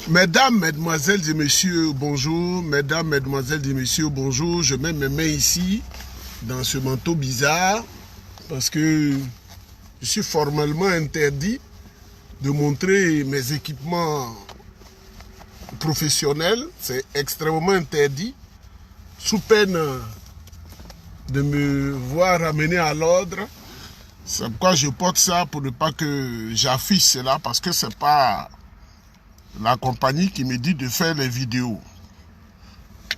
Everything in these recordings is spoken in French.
Mesdames, Mesdemoiselles et Messieurs, bonjour. Mesdames, Mesdemoiselles et Messieurs, bonjour. Je mets mes mains ici, dans ce manteau bizarre, parce que je suis formellement interdit de montrer mes équipements professionnels. C'est extrêmement interdit, sous peine de me voir ramener à l'ordre. C'est pourquoi je porte ça, pour ne pas que j'affiche cela, parce que c'est pas la compagnie qui me dit de faire les vidéos.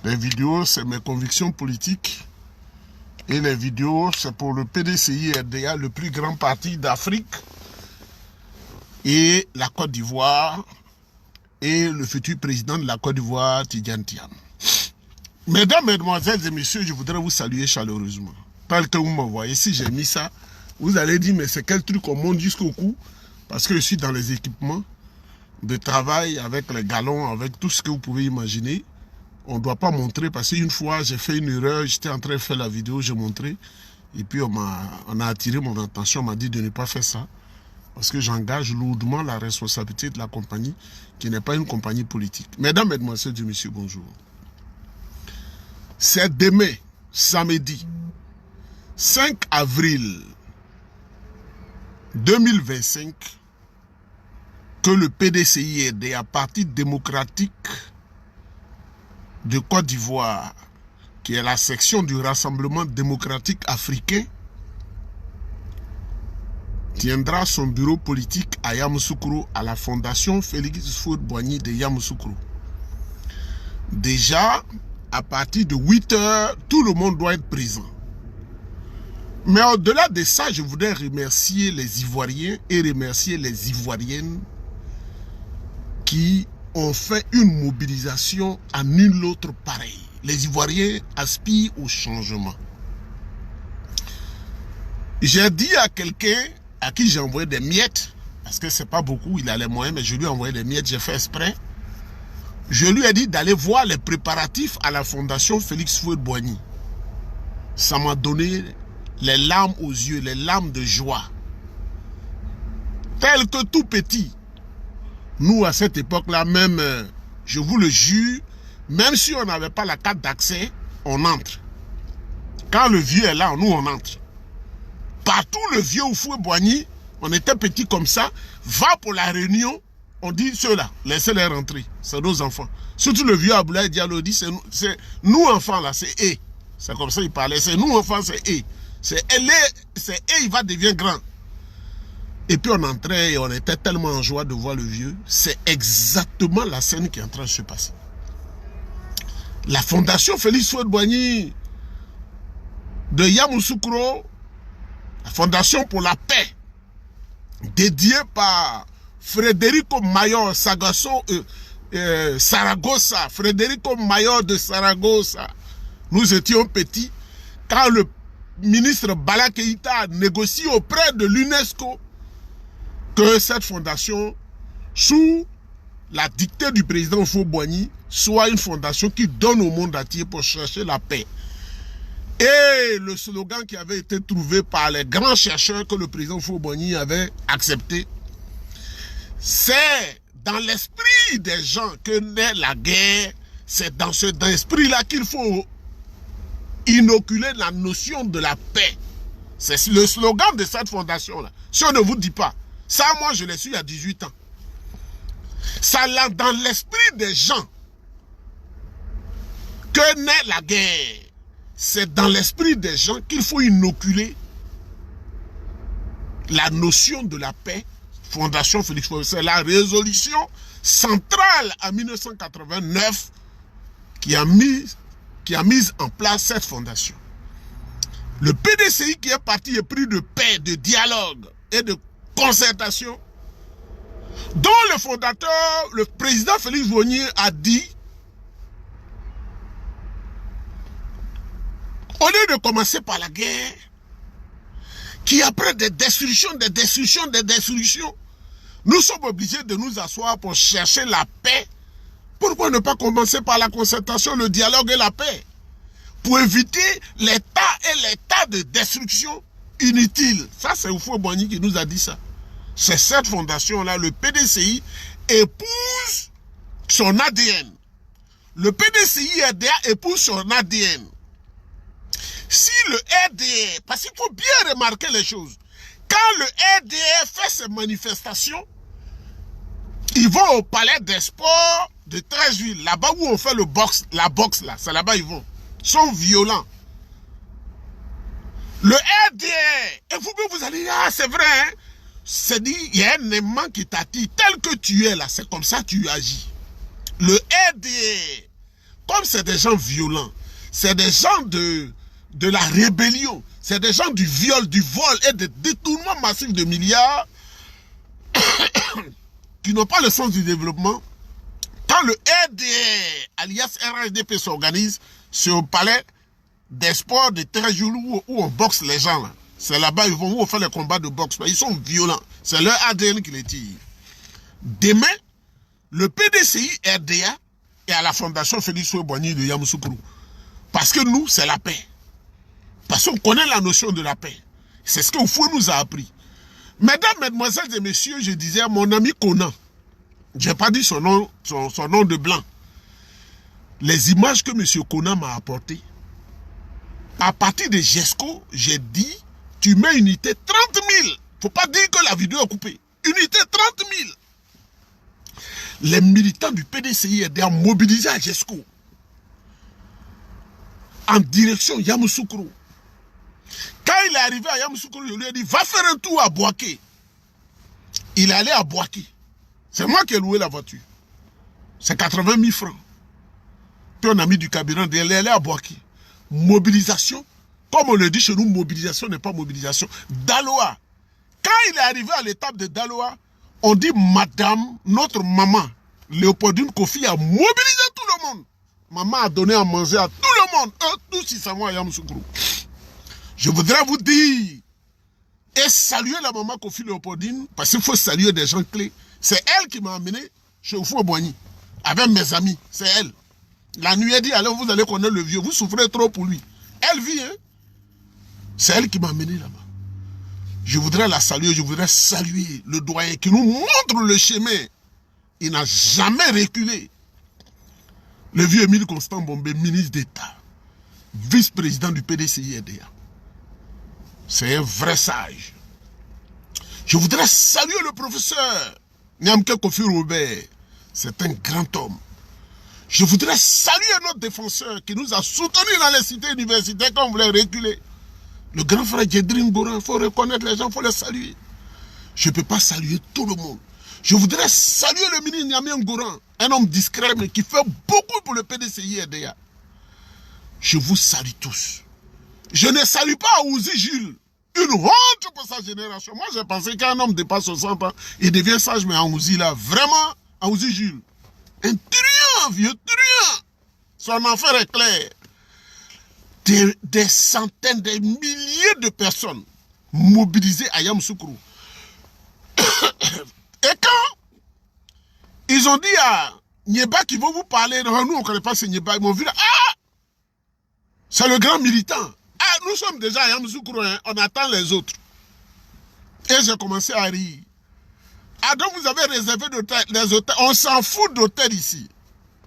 Les vidéos, c'est mes convictions politiques. Et les vidéos, c'est pour le PDCI-RDA, le plus grand parti d'Afrique, et la Côte d'Ivoire, et le futur président de la Côte d'Ivoire, Tidjane Thiam. Mesdames, Mesdemoiselles et Messieurs, je voudrais vous saluer chaleureusement. Tel que vous m'envoyez, si j'ai mis ça, vous allez dire, mais c'est quel truc on monte jusqu'au cou? Parce que je suis dans les équipements de travail, avec les galons, avec tout ce que vous pouvez imaginer. On ne doit pas montrer, parce qu'une fois, j'ai fait une erreur, j'étais en train de faire la vidéo, j'ai montré, et puis on a attiré mon attention, on m'a dit de ne pas faire ça, parce que j'engage lourdement la responsabilité de la compagnie, qui n'est pas une compagnie politique. Mesdames, Mesdemoiselles et Messieurs, bonjour. C'est demain, samedi, 5 avril 2025, que le PDCI-RDA, Parti démocratique de Côte d'Ivoire, qui est la section du Rassemblement démocratique africain, tiendra son bureau politique à Yamoussoukro, à la fondation Félix Houphouët-Boigny de Yamoussoukro. Déjà, à partir de 8 h, tout le monde doit être présent. Mais au-delà de ça, je voudrais remercier les Ivoiriens et remercier les Ivoiriennes qui ont fait une mobilisation à nul autre pareil. Les Ivoiriens aspirent au changement. J'ai dit à quelqu'un à qui j'ai envoyé des miettes, parce que c'est pas beaucoup, il a les moyens, mais je lui ai envoyé des miettes, j'ai fait exprès. Je lui ai dit d'aller voir les préparatifs à la fondation Félix Houphouët-Boigny. Ça m'a donné les larmes aux yeux, les larmes de joie. Tel que tout petit, nous à cette époque-là, même, je vous le jure, même si on n'avait pas la carte d'accès, on entre. Quand le vieux est là, nous on entre. Partout le vieux Houphouët-Boigny, on était petits comme ça, va pour la réunion, on dit ceux-là, laissez-les rentrer, c'est nos enfants. Surtout le vieux Aboulaye Diallo dit, c'est nous enfants là, c'est eux. C'est comme ça il parlait, c'est nous enfants, c'est eux. C'est eux, il va devenir grand. Et puis on entrait et on était tellement en joie de voir le vieux. C'est exactement la scène qui est en train de se passer. La fondation Félix Houphouët-Boigny de Yamoussoukro, la fondation pour la paix, dédiée par Federico Mayor Saragossa, Federico Mayor de Saragossa. Nous étions petits quand le ministre Bala Keïta a négocié auprès de l'UNESCO que cette fondation, sous la dictée du président Houphouët-Boigny, soit une fondation qui donne au monde entier pour chercher la paix. Et le slogan qui avait été trouvé par les grands chercheurs que le président Houphouët-Boigny avait accepté, c'est dans l'esprit des gens que naît la guerre, c'est dans cet esprit-là qu'il faut inoculer la notion de la paix. C'est le slogan de cette fondation-là. Si on ne vous dit pas, ça, moi, je l'ai su il y a 18 ans. Ça, là, dans l'esprit des gens, que naît la guerre. C'est dans l'esprit des gens qu'il faut inoculer la notion de la paix. Fondation Félix Houphouët, c'est la résolution centrale en 1989 qui a mis en place cette fondation. Le PDCI qui est parti épris de paix, de dialogue et de concertation, dont le fondateur, le président Félix Houphouët-Boigny a dit, au lieu de commencer par la guerre, qui après des destructions, nous sommes obligés de nous asseoir pour chercher la paix. Pourquoi ne pas commencer par la concertation, le dialogue et la paix? Pour éviter les tas de destruction inutile. Ça, c'est Houphouët-Boigny qui nous a dit ça. C'est cette fondation-là, le PDCI, épouse son ADN. Le PDCI RDA épouse son ADN. Si le RDA, parce qu'il faut bien remarquer les choses, quand le RDA fait ses manifestations, ils vont au palais des sports de Treichville, là-bas où on fait la boxe là, c'est là-bas ils vont. Ils sont violents. Le RDA, et vous allez dire, ah c'est vrai, hein? C'est dit, il y a un aimant qui t'attire, tel que tu es là, c'est comme ça que tu agis. Le RDA, comme c'est des gens violents, c'est des gens de la rébellion, c'est des gens du viol, du vol et des détournements massifs de milliards qui n'ont pas le sens du développement. Quand le RDA, alias RHDP, s'organise, c'est au palais des sports de Treichville où on boxe les gens là. C'est là-bas ils vont où on fait les combats de boxe. Ils sont violents. C'est leur ADN qui les tire. Demain, le PDCI RDA est à la fondation Félix Houphouët-Boigny de Yamoussoukro. Parce que nous, c'est la paix. Parce qu'on connaît la notion de la paix. C'est ce que Houphouët nous a appris. Mesdames, mesdemoiselles et messieurs, je disais à mon ami Conan, je n'ai pas dit son nom de blanc. Les images que M. Conan m'a apportées, à partir de GESCO, j'ai dit, tu mets unité 30 000. Il ne faut pas dire que la vidéo est coupée. Unité 30 000. Les militants du PDCI étaient mobilisés à GESCO. En direction Yamoussoukro. Quand il est arrivé à Yamoussoukro, je lui ai dit, va faire un tour à Boaké. Il est allé à Boaké. C'est moi qui ai loué la voiture. C'est 80 000 francs. Puis on a mis du carburant, il est allé à Boaké. Mobilisation. Comme on le dit chez nous, mobilisation n'est pas mobilisation. Daloa. Quand il est arrivé à l'étape de Daloa, on dit madame, notre maman, Léopoldine Kofi a mobilisé tout le monde. Maman a donné à manger à tout le monde. Eux, tous ils s'en vont à Yamoussoukro. Je voudrais vous dire et saluer la maman Kofi Léopoldine, parce qu'il faut saluer des gens clés. C'est elle qui m'a amené chez Houphouët-Boigny, avec mes amis. C'est elle. La nuit, elle dit, allez, vous allez connaître le vieux, vous souffrez trop pour lui. Elle vit, hein. C'est elle qui m'a amené là-bas. Je voudrais la saluer, je voudrais saluer le doyen qui nous montre le chemin. Il n'a jamais reculé. Le vieux Émile Constant Bombé, ministre d'État, vice-président du PDCI RDA. C'est un vrai sage. Je voudrais saluer le professeur Niamke Kofi Robert. C'est un grand homme. Je voudrais saluer notre défenseur qui nous a soutenus dans les cités universitaires quand on voulait reculer. Le grand frère Djedrine Goran, il faut reconnaître les gens, il faut les saluer. Je ne peux pas saluer tout le monde. Je voudrais saluer le ministre Niamien Goran, un homme discret mais qui fait beaucoup pour le PDCI RDA. Je vous salue tous. Je ne salue pas Ouzi Jules. Une honte pour sa génération. Moi, j'ai pensé qu'un homme dépasse 60 ans, il devient sage, mais en Ouzi là, vraiment, en Ouzi Jules. Un truand, vieux truand. Son enfer est clair. Des centaines, des milliers de personnes mobilisées à Yamoussoukro. Et quand ils ont dit à Nieba qui vont vous parler, nous on ne connaît pas ce Nieba, ils m'ont vu là, ah, c'est le grand militant. Ah, nous sommes déjà à Yamoussoukro, hein, on attend les autres. Et j'ai commencé à rire. Ah, donc vous avez réservé des hôtels. On s'en fout d'hôtels ici.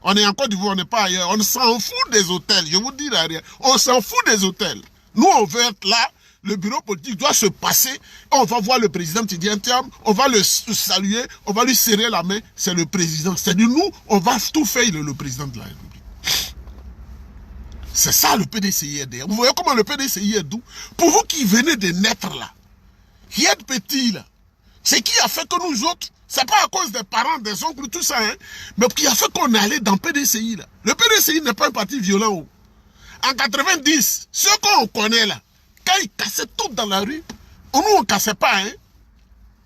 On est en Côte d'Ivoire, on n'est pas ailleurs. On s'en fout des hôtels. Je vous dis rien. On s'en fout des hôtels. Nous, on veut être là. Le bureau politique doit se passer. On va voir le président Tidiane Thiam. On va le saluer. On va lui serrer la main. C'est le président. C'est de nous. On va tout faire, le président de la République. C'est ça le PDCI RDA. Vous voyez comment le PDCI est doux. Pour vous qui venez de naître là, qui êtes petits là, c'est qui a fait que nous autres, c'est pas à cause des parents, des oncles, tout ça, hein, mais qui a fait qu'on est allé dans le PDCI là. Le PDCI n'est pas un parti violent. Oh. En 90, ceux qu'on connaît là, quand ils cassaient tout dans la rue, nous on ne cassait pas. Hein.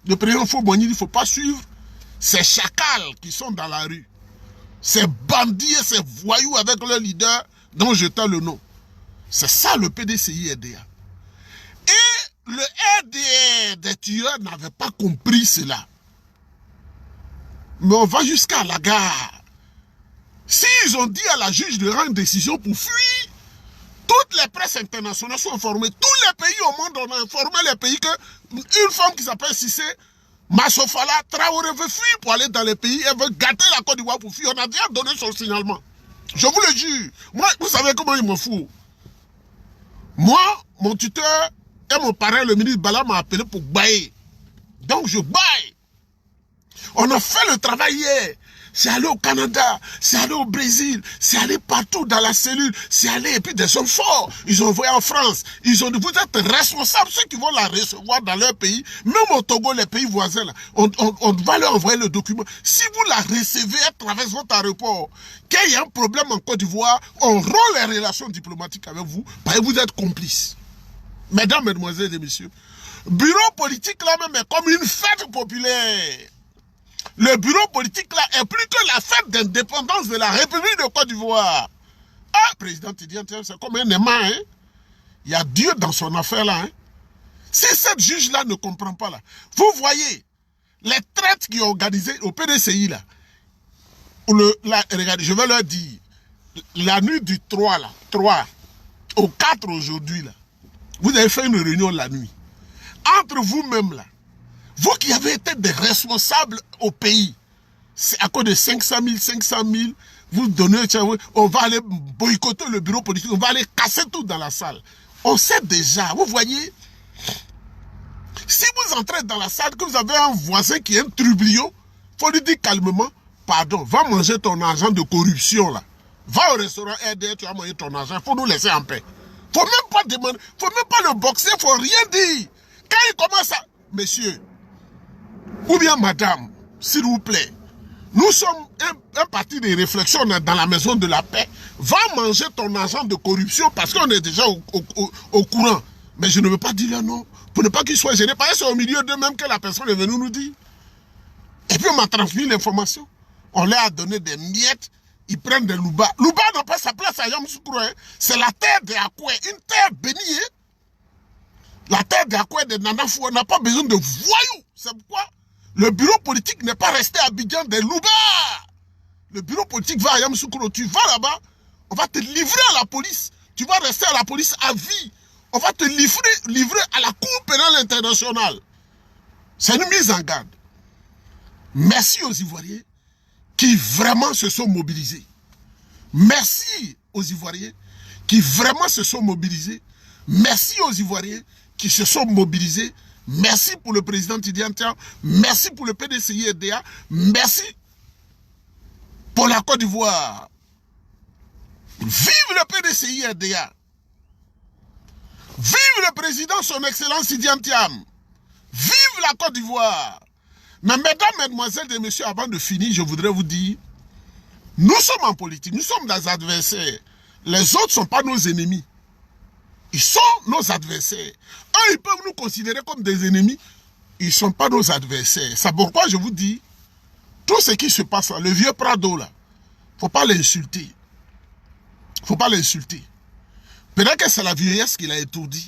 Le président Houphouët-Boigny, il ne faut pas suivre ces chacals qui sont dans la rue. Ces bandits et ces voyous avec leur leader dont je t'ai le nom. C'est ça le PDCI RDA. Et le RDA des tueurs n'avait pas compris cela. Mais on va jusqu'à la gare. S'ils ont dit à la juge de rendre une décision pour fuir, toutes les presses internationales sont informées. Tous les pays au monde, on a informé les pays qu'une femme qui s'appelle Cissé Massofala, Traoré veut fuir pour aller dans les pays, elle veut gâter la Côte d'Ivoire pour fuir. On a déjà donné son signalement. Je vous le jure. Moi, vous savez comment il me fout. Moi, mon tuteur et mon parrain, le ministre Bala, m'a appelé pour bailler. Donc je baille. On a fait le travail hier. C'est allé au Canada, c'est allé au Brésil, c'est allé partout dans la cellule, c'est allé, et puis des hommes forts, ils ont envoyé en France, ils ont dit, vous êtes responsables, ceux qui vont la recevoir dans leur pays, même au Togo, les pays voisins, là, on va leur envoyer le document. Si vous la recevez, elle traverse votre aéroport, qu'il y a un problème en Côte d'Ivoire, on rompt les relations diplomatiques avec vous, parce que vous êtes complices. Mesdames, mesdemoiselles et messieurs, bureau politique là même est comme une fête populaire. Le bureau politique là est plus que la fête d'indépendance de la République de Côte d'Ivoire. Ah, président Tidiane, c'est comme un aimant, hein. Il y a Dieu dans son affaire là, hein. Si cette juge là ne comprend pas là, vous voyez, les traites qui ont organisé au PDCI là, regardez, je vais leur dire, la nuit du 3 là, 3 au 4 aujourd'hui là, vous avez fait une réunion la nuit. Entre vous-même là, vous qui avez été des responsables au pays, c'est à cause de 500 000, vous donnez, on va aller boycotter le bureau politique, on va aller casser tout dans la salle. On sait déjà, vous voyez, si vous entrez dans la salle, que vous avez un voisin qui est un trublion, il faut lui dire calmement, pardon, va manger ton argent de corruption là. Va au restaurant RDR, tu vas manger ton argent, il faut nous laisser en paix. Il ne faut même pas demander, il ne faut même pas le boxer, il ne faut rien dire. Quand il commence à... Monsieur, ou bien madame, s'il vous plaît, nous sommes un parti de réflexion dans la maison de la paix. Va manger ton argent de corruption parce qu'on est déjà au courant. Mais je ne veux pas dire le nom pour ne pas qu'il soit gêné. Parce que c'est au milieu d'eux même que la personne est venue nous dire. Et puis on m'a transmis l'information. On leur a donné des miettes. Ils prennent des louba. Louba n'a pas sa place à Yamoussoukro. Hein. C'est la terre de Akoué, une terre bénie. Hein. La terre de Akoué de Nanafou n'a pas besoin de voyous. C'est pourquoi le bureau politique n'est pas resté à Abidjan des louba. Le bureau politique va à Yamoussoukro. Tu vas là-bas, on va te livrer à la police. Tu vas rester à la police à vie. On va te livrer à la Cour pénale internationale. C'est une mise en garde. Merci aux Ivoiriens qui vraiment se sont mobilisés. Merci aux Ivoiriens qui vraiment se sont mobilisés. Merci aux Ivoiriens qui se sont mobilisés. Merci pour le président Tidiane Tiam. Merci pour le PDCI RDA. Merci pour la Côte d'Ivoire. Vive le PDCI RDA. Vive le président, son excellence Tidiane Tiam. Vive la Côte d'Ivoire. Mais mesdames, mesdemoiselles et messieurs, avant de finir, je voudrais vous dire, nous sommes en politique, nous sommes des adversaires. Les autres ne sont pas nos ennemis. Ils sont nos adversaires. Eux, ils peuvent nous considérer comme des ennemis. Ils ne sont pas nos adversaires. C'est pourquoi je vous dis, tout ce qui se passe là, le vieux Prado là, il ne faut pas l'insulter. Il ne faut pas l'insulter. Peut-être que c'est la vieillesse qui l'a étourdi.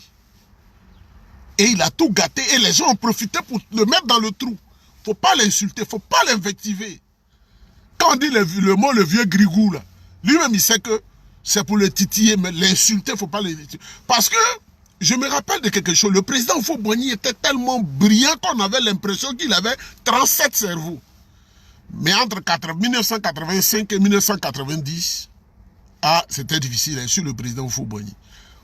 Et il a tout gâté. Et les gens ont profité pour le mettre dans le trou. Il ne faut pas l'insulter. Il ne faut pas l'invectiver. Quand on dit le mot le vieux grigou là, lui-même il sait que c'est pour le titiller, mais l'insulter, il ne faut pas l'insulter. Parce que, je me rappelle de quelque chose, le président Houphouët-Boigny était tellement brillant qu'on avait l'impression qu'il avait 37 cerveaux. Mais entre 1985 et 1990, c'était difficile hein, sur le président Houphouët-Boigny.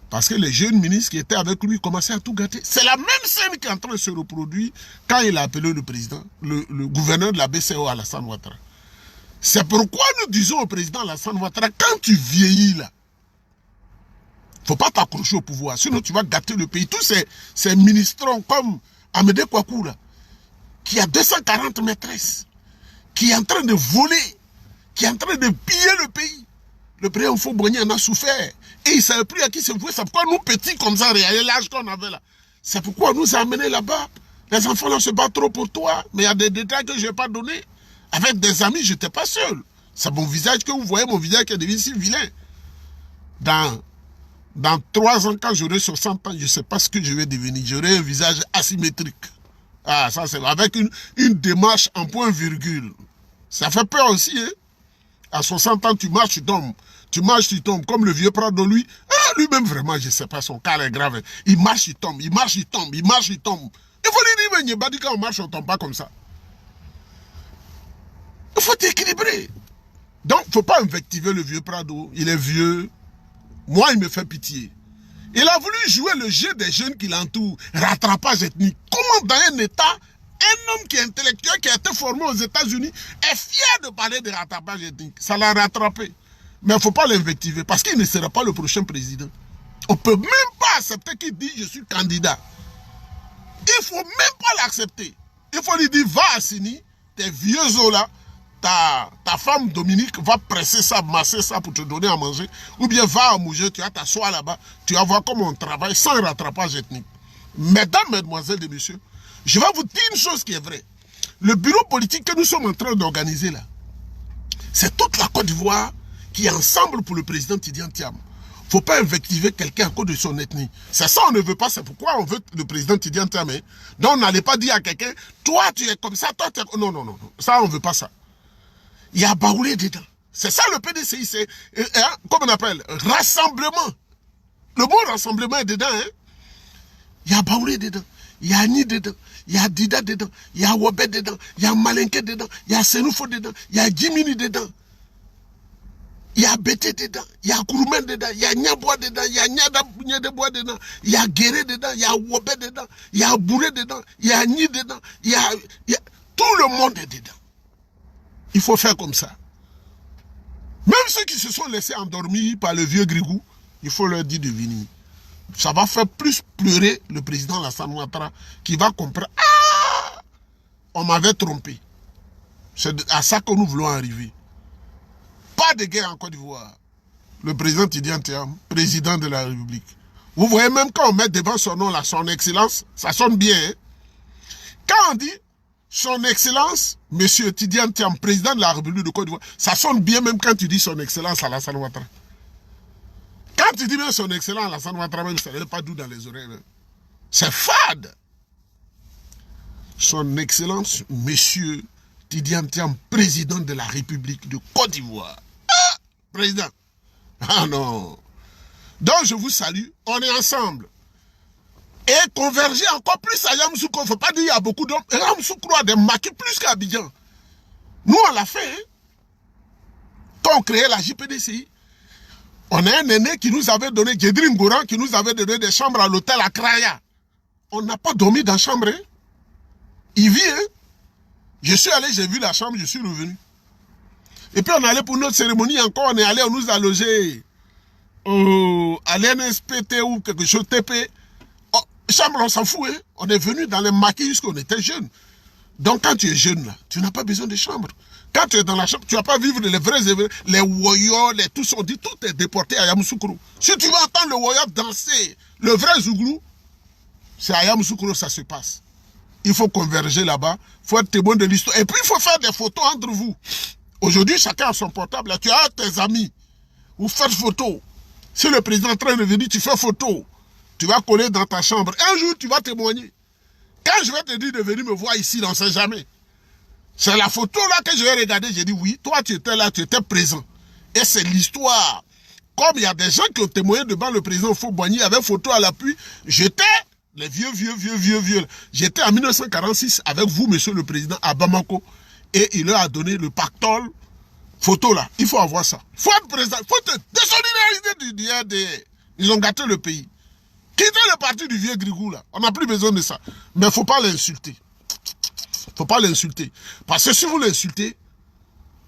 Parce que les jeunes ministres qui étaient avec lui commençaient à tout gâter. C'est la même scène qui est en train de se reproduire quand il a appelé le président, le gouverneur de la BCO, Alassane Ouattara. C'est pourquoi nous disons au président Alassane Ouattara, quand tu vieillis là, il ne faut pas t'accrocher au pouvoir, sinon tu vas gâter le pays. Tous ces ministrons comme Amédée Kouakou là, qui a 240 maîtresses, qui est en train de voler, qui est en train de piller le pays. Le président Houphouët-Boigny en a souffert. Et il ne savait plus à qui se vouer. C'est pourquoi nous, petits comme ça, regardez l'âge qu'on avait là. C'est pourquoi on nous a amenés là-bas. Les enfants là se battent trop pour toi. Mais il y a des détails que je n'ai pas donnés. Avec des amis, je n'étais pas seul. C'est mon visage que vous voyez, mon visage qui est devenu si vilain. Dans 3 ans, quand j'aurai 60 ans, je ne sais pas ce que je vais devenir. J'aurai un visage asymétrique. Ah, ça c'est avec une démarche en point-virgule. Ça fait peur aussi, hein. À 60 ans, tu marches, tu tombes. Tu marches, tu tombes. Comme le vieux Prado, lui-même vraiment, je ne sais pas, son cas est grave. Il marche, il tombe, il marche, il tombe, il marche, il tombe. Il faut lui dire, mais Nyebadi, quand on marche, on ne tombe pas comme ça. Il faut équilibrer. Donc, il ne faut pas invectiver le vieux Prado. Il est vieux. Moi, il me fait pitié. Il a voulu jouer le jeu des jeunes qui l'entourent. Rattrapage ethnique. Comment dans un État, un homme qui est intellectuel, qui a été formé aux États-Unis, est fier de parler de rattrapage ethnique? Ça l'a rattrapé. Mais il ne faut pas l'invectiver parce qu'il ne sera pas le prochain président. On ne peut même pas accepter qu'il dise je suis candidat. Il ne faut même pas l'accepter. Il faut lui dire va à Sini, tes vieux os là, ta femme Dominique va presser ça, masser ça pour te donner à manger. Ou bien va à Mougé, tu vas t'asseoir là-bas, tu vas voir comment on travaille sans rattrapage ethnique. Mesdames, mesdemoiselles et messieurs, je vais vous dire une chose qui est vraie. Le bureau politique que nous sommes en train d'organiser là, c'est toute la Côte d'Ivoire qui est ensemble pour le président Tidiane Thiam. Il ne faut pas invectiver quelqu'un à cause de son ethnie. C'est ça, on ne veut pas, c'est pourquoi on veut le président Tidiane Thiam. Donc on n'allait pas dire à quelqu'un, toi tu es comme ça, toi tu es... Non, non, non, ça on ne veut pas ça. Il y a Baoulé dedans. C'est ça le PDCI, c'est, comment on appelle, rassemblement. Le mot rassemblement est dedans. Hein? Il y a Baoulé dedans, il y a Ani dedans, il y a Dida dedans, il y a Wabé dedans, il y a Malinké dedans, il y a Senoufo dedans, il y a Jimini dedans. Il y a Bété dedans, il y a Kouroumen dedans, il y a Nyabois dedans, il y a Nyadebois dedans, il y a Guéré dedans, il y a Wabé dedans, il y a Bouré dedans, il y a Ni dedans, il y a... Tout le monde est dedans. Il faut faire comme ça. Même ceux qui se sont laissés endormir par le vieux Grigou, il faut leur dire de venir. Ça va faire plus pleurer le président Alassane Ouattara qui va comprendre. Ah, on m'avait trompé. C'est à ça que nous voulons arriver. Pas de guerre en Côte d'Ivoire. Le président Tidiane Thiam, président de la République. Vous voyez, même quand on met devant son nom là, son excellence, ça sonne bien. Hein? Quand on dit son excellence, monsieur Tidiane Thiam, président de la République de Côte d'Ivoire, ça sonne bien même quand tu dis son excellence Alassane Ouattara. Quand tu dis bien son excellence Alassane Ouattara, même ça n'est pas doux dans les oreilles. Hein? C'est fade. Son excellence, monsieur Tidiane Thiam, président de la République de Côte d'Ivoire. Ah, président. Ah non. Donc je vous salue, on est ensemble. Et converger encore plus à Yamoussoukro. Il ne faut pas dire qu'il y a beaucoup d'hommes. Yamoussoukro a des maquis plus qu'Abidjan. Nous, on l'a fait. Hein? Quand on créait la JPDCI, on a un aîné qui nous avait donné, Djedrim Gouran, qui nous avait donné des chambres à l'hôtel à Kraya. On n'a pas dormi dans la chambre. Hein? Il vit. Hein? Je suis allé, j'ai vu la chambre, je suis revenu. Et puis on allait pour notre cérémonie encore, on est allé, on nous a logé à l'NSPT ou quelque chose, TP. Oh, chambre, on s'en fout, hein? On est venu dans les maquis jusqu'on était jeunes. Donc quand tu es jeune, là, tu n'as pas besoin de chambre. Quand tu es dans la chambre, tu ne vas pas vivre les vrais événements, les woyots, les tous, on dit tout est déporté à Yamoussoukro. Si tu veux entendre le woyot danser, le vrai Zouglou, c'est à Yamoussoukro ça se passe. Il faut converger là-bas, il faut être témoin de l'histoire. Et puis il faut faire des photos entre vous. Aujourd'hui, chacun a son portable. Là, tu as tes amis. Vous faites photo. Si le président est en train de venir, tu fais photo. Tu vas coller dans ta chambre. Un jour, tu vas témoigner. Quand je vais te dire de venir me voir ici, on ne sait jamais. C'est la photo là que je vais regarder. J'ai dit oui, toi tu étais là, tu étais présent. Et c'est l'histoire. Comme il y a des gens qui ont témoigné devant le président Faux-Boigny avec photo à l'appui, j'étais, les vieux. J'étais en 1946 avec vous, monsieur le président, à Bamako. Et il leur a donné le pactole photo là. Il faut avoir ça. Il faut être présent. Il faut te désolidariser du RDR. Ils ont gâté le pays. Quittez le parti du vieux Grigou là. On n'a plus besoin de ça. Mais il ne faut pas l'insulter. Il ne faut pas l'insulter. Parce que si vous l'insultez,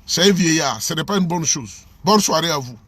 c'est un vieillard. Ce n'est pas une bonne chose. Bonne soirée à vous.